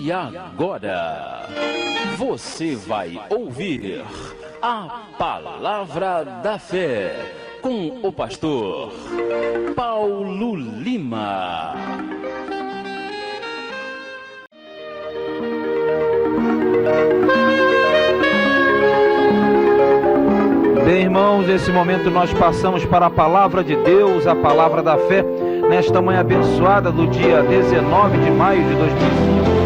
E agora, você vai ouvir a Palavra da Fé com o pastor Paulo Lima. Bem, irmãos, nesse momento nós passamos para a Palavra de Deus, a Palavra da Fé, nesta manhã abençoada do dia 19 de maio de 2005,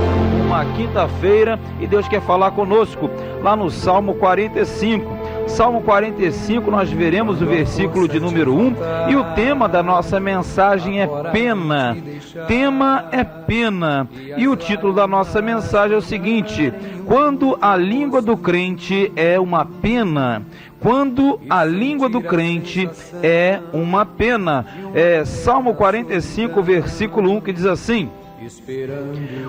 uma quinta-feira, e Deus quer falar conosco lá no Salmo 45. Salmo 45, nós veremos o versículo de número 1, e o tema da nossa mensagem é pena. Tema é pena. E o título da nossa mensagem é o seguinte: quando a língua do crente é uma pena. Quando a língua do crente é uma pena. Salmo 45, versículo 1, que diz assim: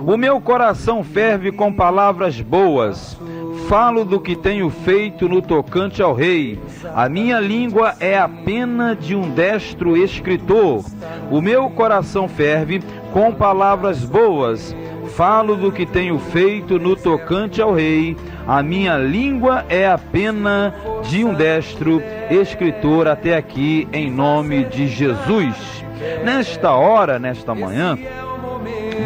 o meu coração ferve com palavras boas, falo do que tenho feito no tocante ao rei. A minha língua é a pena de um destro escritor. O meu coração ferve com palavras boas, falo do que tenho feito no tocante ao rei. A minha língua é a pena de um destro escritor. Até aqui, em nome de Jesus. Nesta hora, nesta manhã,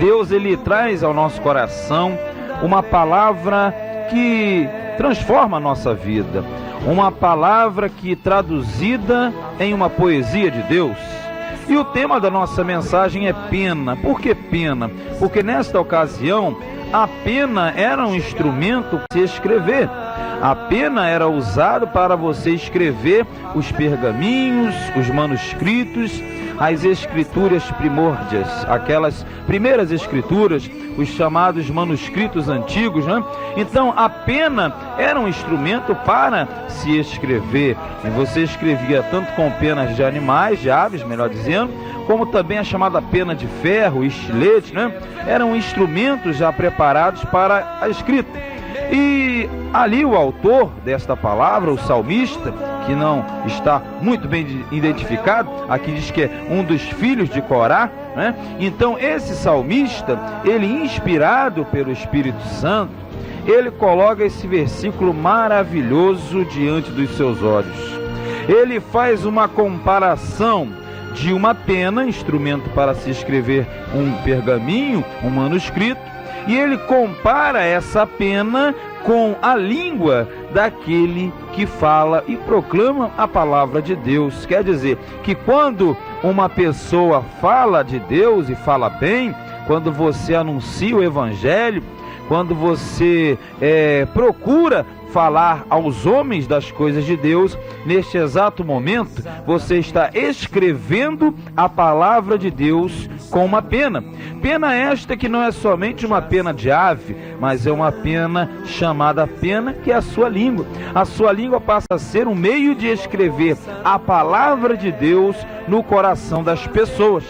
Deus, Ele traz ao nosso coração uma palavra que transforma a nossa vida, uma palavra que traduzida em uma poesia de Deus. E o tema da nossa mensagem é pena. Por que pena? Porque nesta ocasião a pena era um instrumento para se escrever. A pena era usada para você escrever os pergaminhos, os manuscritos, as escrituras primórdias, aquelas primeiras escrituras, os chamados manuscritos antigos, né? Então a pena era um instrumento para se escrever, e você escrevia tanto com penas de animais, de aves, melhor dizendo, como também a chamada pena de ferro, estilete, né? Eram instrumentos já preparados para a escrita. E ali o autor desta palavra, o salmista, que não está muito bem identificado, aqui diz que é um dos filhos de Corá, né? Então esse salmista, ele inspirado pelo Espírito Santo, ele coloca esse versículo maravilhoso diante dos seus olhos. Ele faz uma comparação de uma pena, instrumento para se escrever um pergaminho, um manuscrito, e ele compara essa pena com a língua daquele que fala e proclama a palavra de Deus. Quer dizer que quando uma pessoa fala de Deus e fala bem, quando você anuncia o Evangelho, quando você procura falar aos homens das coisas de Deus, neste exato momento você está escrevendo a palavra de Deus com uma pena. Pena esta que não é somente uma pena de ave, mas é uma pena chamada pena, que é a sua língua. A sua língua passa a ser um meio de escrever a palavra de Deus no coração das pessoas.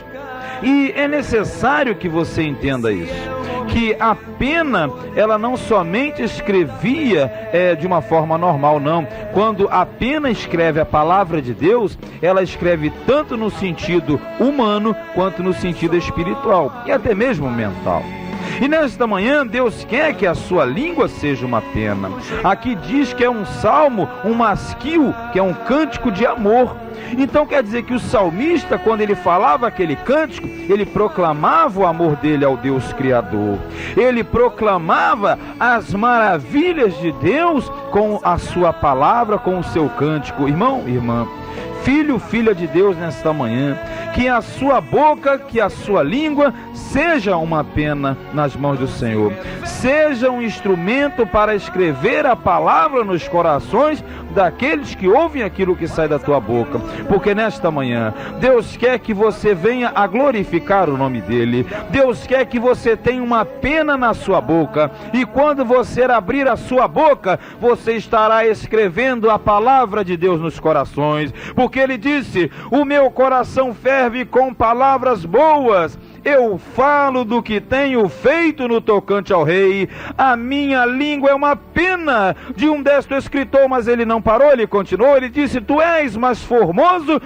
E é necessário que você entenda isso, que a pena, ela não somente escrevia de uma forma normal, não. Quando a pena escreve a palavra de Deus, ela escreve tanto no sentido humano, quanto no sentido espiritual, e até mesmo mental. E nesta manhã, Deus quer que a sua língua seja uma pena. Aqui diz que é um salmo, um masquil, que é um cântico de amor. Então quer dizer que o salmista, quando ele falava aquele cântico, ele proclamava o amor dele ao Deus Criador. Ele proclamava as maravilhas de Deus com a sua palavra, com o seu cântico. Irmão, irmã, filho, filha de Deus, nesta manhã, que a sua boca, que a sua língua seja uma pena nas mãos do Senhor, seja um instrumento para escrever a palavra nos corações daqueles que ouvem aquilo que sai da tua boca, porque nesta manhã Deus quer que você venha a glorificar o nome dele. Deus quer que você tenha uma pena na sua boca, e quando você abrir a sua boca, você estará escrevendo a palavra de Deus nos corações, porque ele disse: o meu coração ferve com palavras boas, eu falo do que tenho feito no tocante ao rei. A minha língua é uma pena de um destro escritor, mas ele não parou, ele continuou, ele disse: tu és mais formoso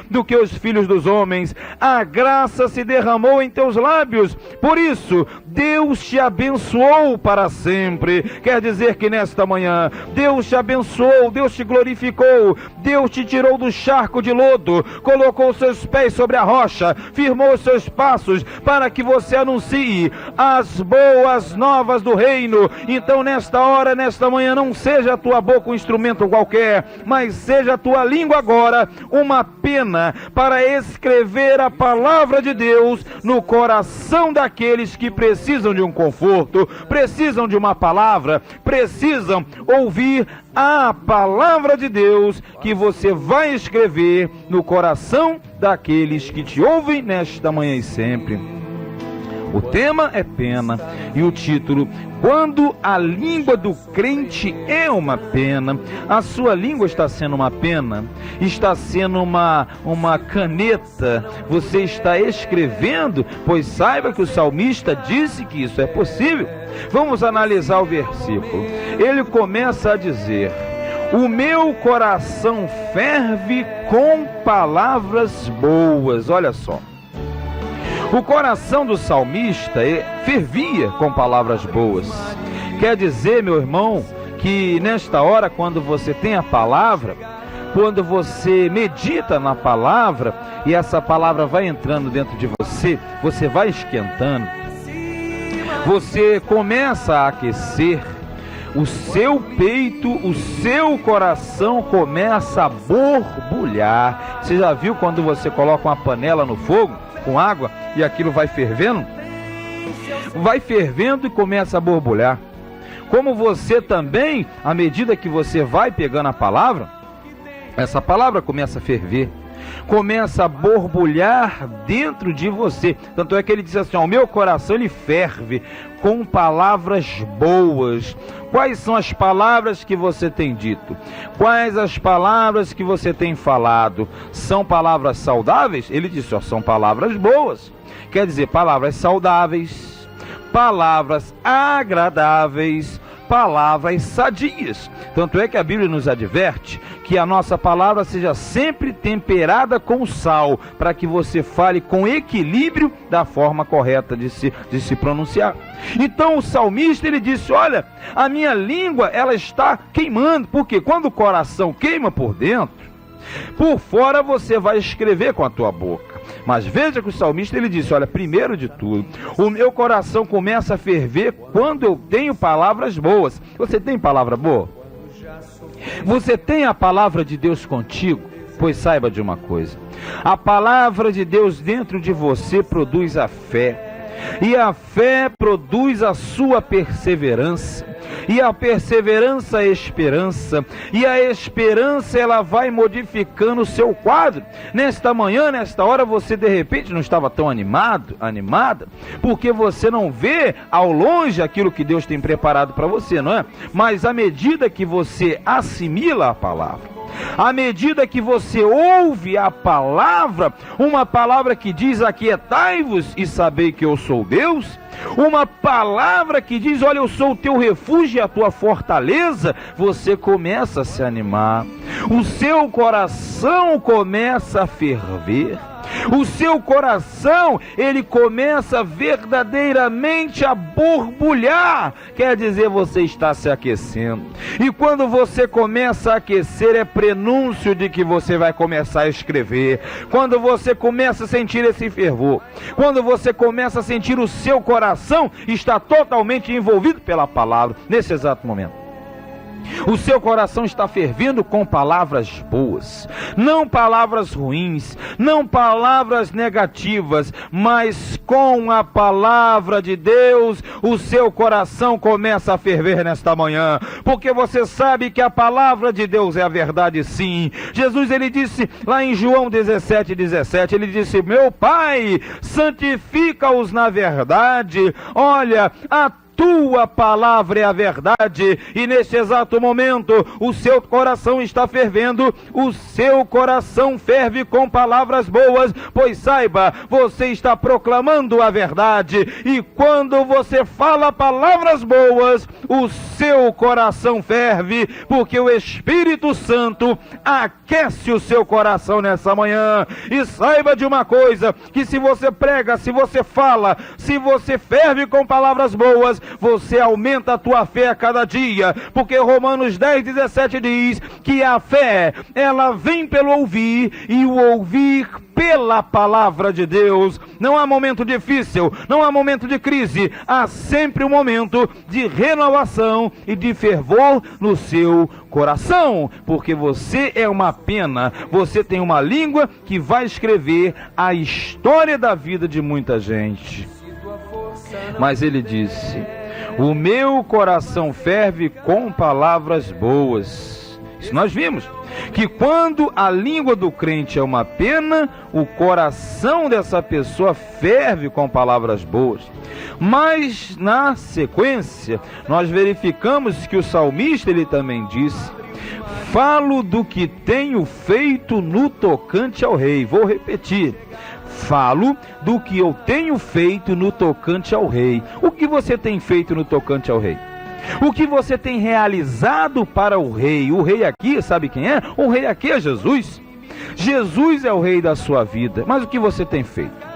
do que os filhos dos homens, a graça se derramou em teus lábios, por isso Deus te abençoou para sempre. Quer dizer que nesta manhã Deus te abençoou, Deus te glorificou, Deus te tirou do charco de lodo, colocou seus pés sobre a rocha, firmou os seus passos para que você anuncie as boas novas do reino. Então nesta hora, nesta manhã, não seja a tua boca um instrumento qualquer, mas seja a tua língua agora uma pena para escrever a palavra de Deus no coração daqueles que precisam de um conforto, precisam de uma palavra, precisam ouvir a palavra de Deus que você vai escrever no coração daqueles que te ouvem nesta manhã e sempre. O tema é pena e o título: quando a língua do crente é uma pena. A sua língua está sendo uma pena? Está sendo uma caneta? Você está escrevendo? Pois saiba que o salmista disse que isso é possível. Vamos analisar o versículo. Ele começa a dizer: o meu coração ferve com palavras boas. Olha só. O coração do salmista fervia com palavras boas. Quer dizer, meu irmão, que nesta hora, quando você tem a palavra, quando você medita na palavra e essa palavra vai entrando dentro de você, você vai esquentando, você começa a aquecer, o seu peito, o seu coração começa a borbulhar. Você já viu quando você coloca uma panela no fogo com água e aquilo vai fervendo? Vai fervendo e começa a borbulhar. Como você também, à medida que você vai pegando a palavra, essa palavra começa a ferver, começa a borbulhar dentro de você. Tanto é que ele diz assim: o meu coração ele ferve com palavras boas. Quais são as palavras que você tem dito? Quais as palavras que você tem falado? São palavras saudáveis? Ele disse: são palavras boas. Quer dizer, palavras saudáveis, palavras agradáveis, palavras sadias. Tanto é que a Bíblia nos adverte que a nossa palavra seja sempre temperada com sal, para que você fale com equilíbrio da forma correta de se pronunciar. Então o salmista ele disse: olha, a minha língua ela está queimando, porque quando o coração queima por dentro, por fora você vai escrever com a tua boca. Mas veja que o salmista ele disse: olha, primeiro de tudo, o meu coração começa a ferver quando eu tenho palavras boas. Você tem palavra boa? Você tem a palavra de Deus contigo? Pois saiba de uma coisa: a palavra de Deus dentro de você produz a fé, e a fé produz a sua perseverança, e a perseverança a esperança, e a esperança ela vai modificando o seu quadro. Nesta manhã, nesta hora, você de repente não estava tão animada, porque você não vê ao longe aquilo que Deus tem preparado para você, não é? Mas à medida que você assimila a palavra, à medida que você ouve a palavra, uma palavra que diz: aquietai-vos e sabei que eu sou Deus, uma palavra que diz: olha, eu sou o teu refúgio e a tua fortaleza, você começa a se animar, o seu coração começa a ferver, o seu coração ele começa verdadeiramente a borbulhar. Quer dizer, você está se aquecendo, e quando você começa a aquecer é prenúncio de que você vai começar a escrever. Quando você começa a sentir esse fervor, quando você começa a sentir o seu coração está totalmente envolvido pela palavra, nesse exato momento o seu coração está fervendo com palavras boas, não palavras ruins, não palavras negativas, mas com a palavra de Deus. O seu coração começa a ferver nesta manhã, porque você sabe que a palavra de Deus é a verdade, sim. Jesus ele disse lá em João 17:17, ele disse: meu Pai, santifica-os na verdade, olha, a tua palavra é a verdade, e neste exato momento o seu coração está fervendo, o seu coração ferve com palavras boas, pois saiba, você está proclamando a verdade, e quando você fala palavras boas, o seu coração ferve, porque o Espírito Santo aquece o seu coração nessa manhã. E saiba de uma coisa, que se você prega, se você fala, se você ferve com palavras boas, você aumenta a tua fé a cada dia, porque Romanos 10:17 diz que a fé, ela vem pelo ouvir, e o ouvir pela palavra de Deus. Não há momento difícil, não há momento de crise, há sempre um momento de renovação e de fervor no seu coração, porque você é uma pena, você tem uma língua que vai escrever a história da vida de muita gente. Mas ele disse: o meu coração ferve com palavras boas. Isso nós vimos, que quando a língua do crente é uma pena, o coração dessa pessoa ferve com palavras boas. Mas na sequência, nós verificamos que o salmista, ele também disse: falo do que tenho feito no tocante ao rei. Vou repetir: falo do que eu tenho feito no tocante ao rei. O que você tem feito no tocante ao rei? O que você tem realizado para o rei? O rei aqui, sabe quem é? O rei aqui é Jesus. Jesus é o rei da sua vida. Mas o que você tem feito?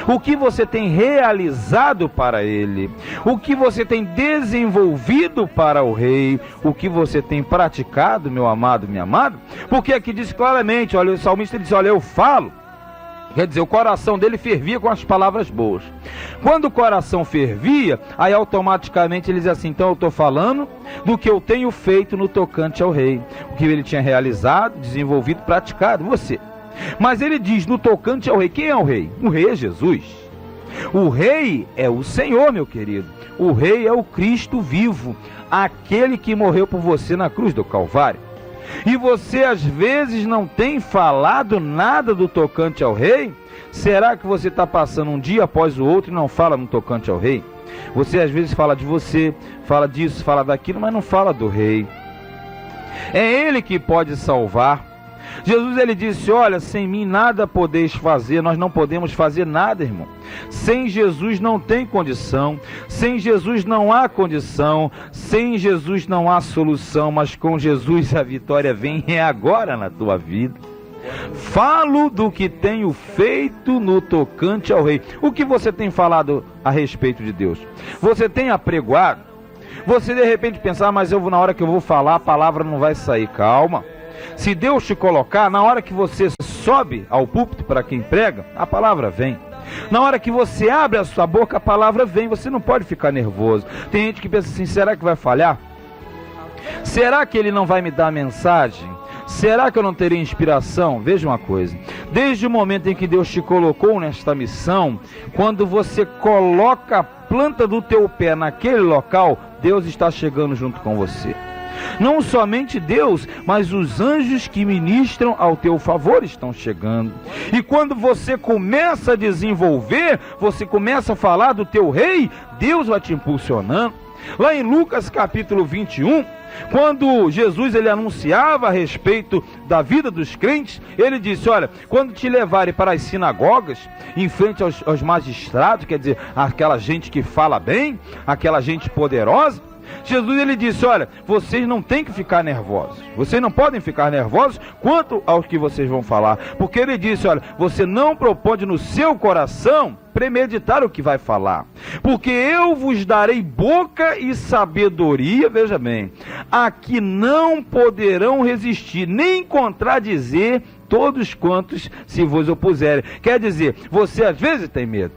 O que você tem realizado para ele? O que você tem desenvolvido para o rei? O que você tem praticado, meu amado, minha amada? Porque aqui diz claramente, olha, o salmista diz: olha, eu falo. Quer dizer, o coração dele fervia com as palavras boas. Quando o coração fervia, aí automaticamente ele diz assim: então eu estou falando do que eu tenho feito no tocante ao rei. O que ele tinha realizado, desenvolvido, praticado, você. Mas ele diz no tocante ao rei. Quem é o rei? O rei é Jesus. O rei é o Senhor, meu querido. O rei é o Cristo vivo, aquele que morreu por você na cruz do Calvário. E você às vezes não tem falado nada do tocante ao rei? Será que você está passando um dia após o outro e não fala no tocante ao rei? Você às vezes fala de você, fala disso, fala daquilo, mas não fala do rei. É ele que pode salvar. Jesus, ele disse: olha, sem mim nada podeis fazer. Nós não podemos fazer nada, irmão. Sem Jesus não tem condição, sem Jesus não há condição, sem Jesus não há solução, mas com Jesus a vitória vem, é agora na tua vida. Falo do que tenho feito no tocante ao rei. O que você tem falado a respeito de Deus? Você tem apregoado? Você de repente pensar: mas na hora que eu vou falar, a palavra não vai sair. Calma. Se Deus te colocar, na hora que você sobe ao púlpito para quem prega, a palavra vem. Na hora que você abre a sua boca, a palavra vem. Você não pode ficar nervoso. Tem gente que pensa assim: será que vai falhar? Será que ele não vai me dar mensagem? Será que eu não terei inspiração? Veja uma coisa: desde o momento em que Deus te colocou nesta missão, quando você coloca a planta do teu pé naquele local, Deus está chegando junto com você. Não somente Deus, mas os anjos que ministram ao teu favor estão chegando. E quando você começa a desenvolver, você começa a falar do teu rei, Deus vai te impulsionando. Lá em Lucas capítulo 21, quando Jesus ele anunciava a respeito da vida dos crentes, ele disse: olha, quando te levarem para as sinagogas, em frente aos magistrados, quer dizer, aquela gente que fala bem, aquela gente poderosa, Jesus ele disse: olha, vocês não têm que ficar nervosos, vocês não podem ficar nervosos quanto ao que vocês vão falar, porque ele disse: olha, você não propõe no seu coração premeditar o que vai falar, porque eu vos darei boca e sabedoria, veja bem, a que não poderão resistir, nem contradizer todos quantos se vos opuserem. Quer dizer, você às vezes tem medo.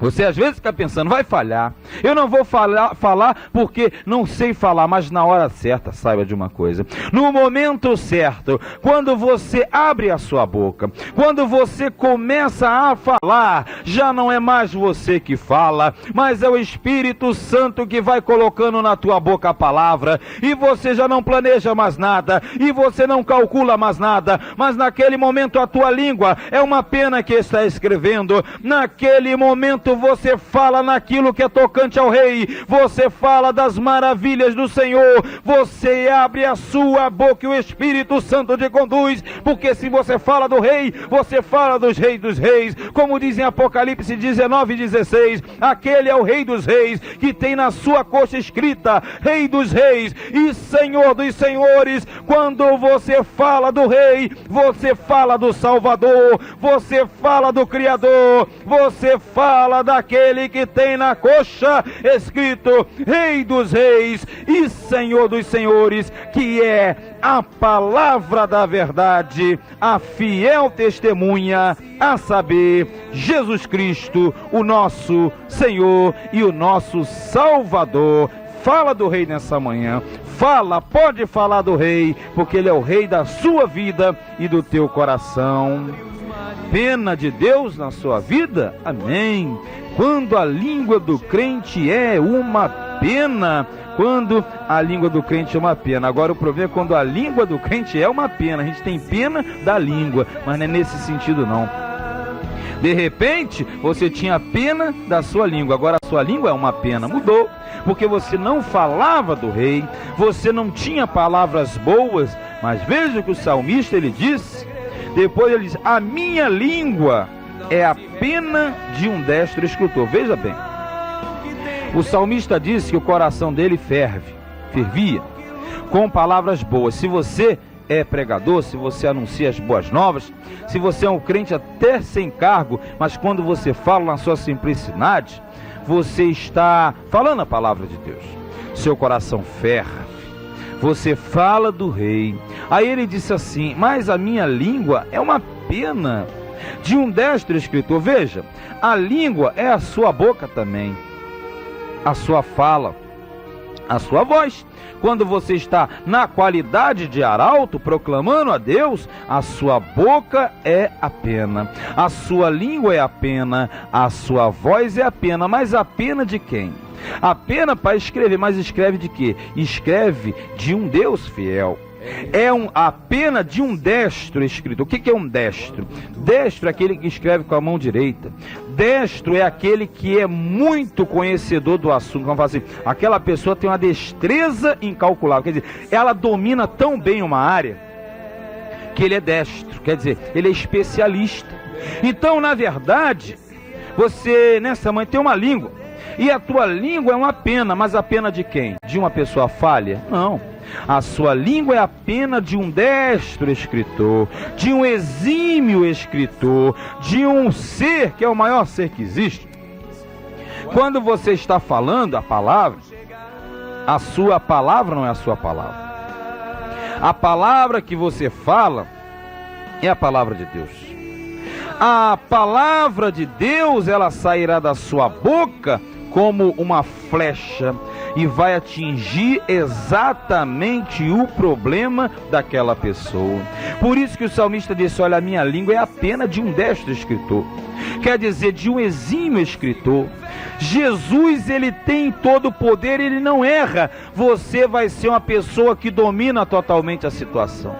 Você às vezes fica pensando: vai falhar, eu não vou falar porque não sei falar. Mas na hora certa, saiba de uma coisa: no momento certo, quando você abre a sua boca, quando você começa a falar, já não é mais você que fala, mas é o Espírito Santo que vai colocando na tua boca a palavra, e você já não planeja mais nada, e você não calcula mais nada, mas naquele momento a tua língua é uma pena que está escrevendo, naquele momento Espírito, você fala naquilo que é tocante ao Rei, você fala das maravilhas do Senhor, você abre a sua boca e o Espírito Santo te conduz, porque se você fala do Rei, você fala dos Reis dos Reis, como diz em Apocalipse 19:16, aquele é o Rei dos Reis, que tem na sua coxa escrita, Rei dos Reis e Senhor dos Senhores. Quando você fala do Rei, você fala do Salvador, você fala do Criador, você fala daquele que tem na coxa escrito Rei dos Reis e Senhor dos Senhores, que é a palavra da verdade, a fiel testemunha, a saber, Jesus Cristo, o nosso Senhor e o nosso Salvador. Fala do Rei nessa manhã, fala, pode falar do Rei, porque Ele é o Rei da sua vida e do teu coração. Pena de Deus na sua vida? Amém. Quando a língua do crente é uma pena, quando a língua do crente é uma pena. Agora o problema é quando a língua do crente é uma pena. A gente tem pena da língua, mas não é nesse sentido não. De repente, você tinha pena da sua língua, agora a sua língua é uma pena. Mudou, porque você não falava do Rei, você não tinha palavras boas. Mas veja o que o salmista ele disse. Depois ele diz, a minha língua é a pena de um destro escultor. Veja bem, o salmista disse que o coração dele fervia com palavras boas. Se você é pregador, se você anuncia as boas novas, se você é um crente até sem cargo, mas quando você fala na sua simplicidade, você está falando a palavra de Deus. Seu coração ferve, você fala do Rei. Aí ele disse assim, mas a minha língua é uma pena de um destro escritor. Veja, a língua é a sua boca também, a sua fala, a sua voz. Quando você está na qualidade de arauto, proclamando a Deus, a sua boca é a pena, a sua língua é a pena, a sua voz é a pena. Mas a pena de quem? A pena para escrever, mas escreve de quê? Escreve de um Deus fiel. A pena de um destro escritor. O que é um destro? Destro é aquele que escreve com a mão direita. Destro é aquele que é muito conhecedor do assunto. Vamos falar assim, aquela pessoa tem uma destreza incalculável. Quer dizer, ela domina tão bem uma área que ele é destro. Quer dizer, ele é especialista. Então, na verdade, você nessa manhã tem uma língua. E a tua língua é uma pena, mas a pena de quem? De uma pessoa falha? Não. A sua língua é a pena de um destro escritor, de um exímio escritor, de um ser que é o maior ser que existe. Quando você está falando a palavra, a sua palavra não é a sua palavra. A palavra que você fala é a palavra de Deus. A palavra de Deus, ela sairá da sua boca como uma flecha e vai atingir exatamente o problema daquela pessoa. Por isso que o salmista disse, olha, a minha língua é a pena de um destro escritor. Quer dizer, de um exímio escritor. Jesus, ele tem todo o poder, ele não erra. Você vai ser uma pessoa que domina totalmente a situação.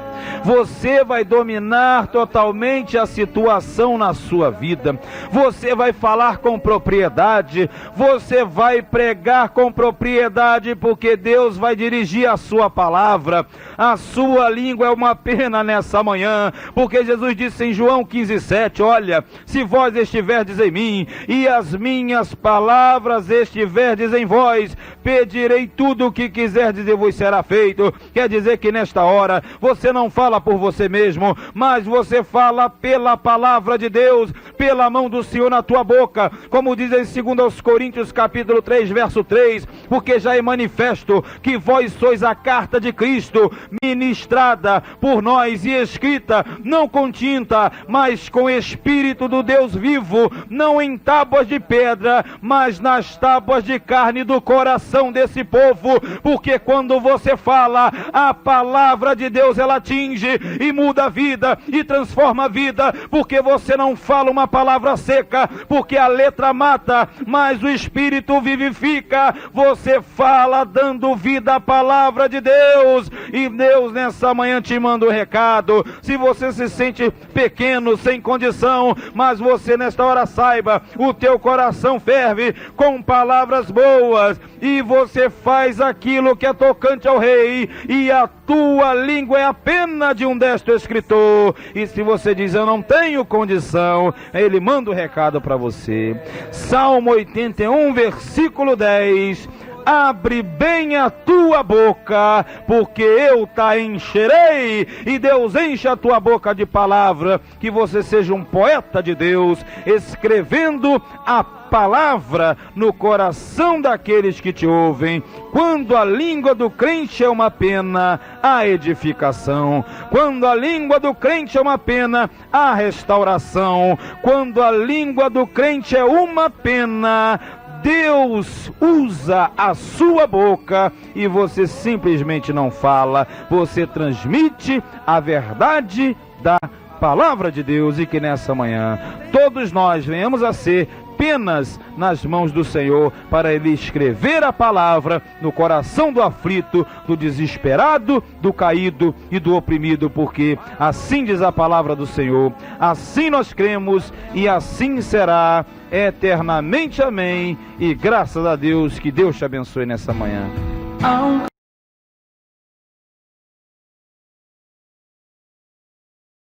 Você vai dominar totalmente a situação na sua vida. Você vai falar com propriedade. Você vai pregar com propriedade, porque Deus vai dirigir a sua palavra. A sua língua é uma pena nessa manhã, porque Jesus disse em João 15:7, olha, se vós estiverdes em mim e as minhas palavras estiverdes em vós, pedirei tudo o que quiserdes e vos será feito. Quer dizer que nesta hora você não fala por você mesmo, mas você fala pela palavra de Deus, pela mão do Senhor na tua boca, como diz em 2 Coríntios capítulo 3, verso 3, porque já é manifesto que vós sois a carta de Cristo, ministrada por nós e escrita, não com tinta, mas com Espírito do Deus vivo, não em tábuas de pedra, mas nas tábuas de carne do coração desse povo, porque quando você fala, a palavra de Deus, ela atinge e muda a vida e transforma a vida, porque você não fala uma palavra seca, porque a letra mata, mas o Espírito vivifica. Você fala dando vida à palavra de Deus, e Deus nessa manhã te manda um recado. Se você se sente pequeno, sem condição, mas você nesta hora saiba, o teu coração ferve com palavras boas, e você faz aquilo que é tocante ao rei, e a tua língua é a pena de um destro escritor. E se você diz, eu não tenho condição, ele manda um recado para você. Salmo 81, versículo 10: abre bem a tua boca, porque eu te encherei. E Deus enche a tua boca de palavra, que você seja um poeta de Deus, escrevendo a palavra no coração daqueles que te ouvem. Quando a língua do crente é uma pena, há edificação. Quando a língua do crente é uma pena, há restauração. Quando a língua do crente é uma pena, Deus usa a sua boca e você simplesmente não fala, você transmite a verdade da palavra de Deus. E que nessa manhã todos nós venhamos a ser penas nas mãos do Senhor, para Ele escrever a palavra no coração do aflito, do desesperado, do caído e do oprimido, porque assim diz a palavra do Senhor, assim nós cremos e assim será eternamente. Amém. E graças a Deus, que Deus te abençoe nessa manhã.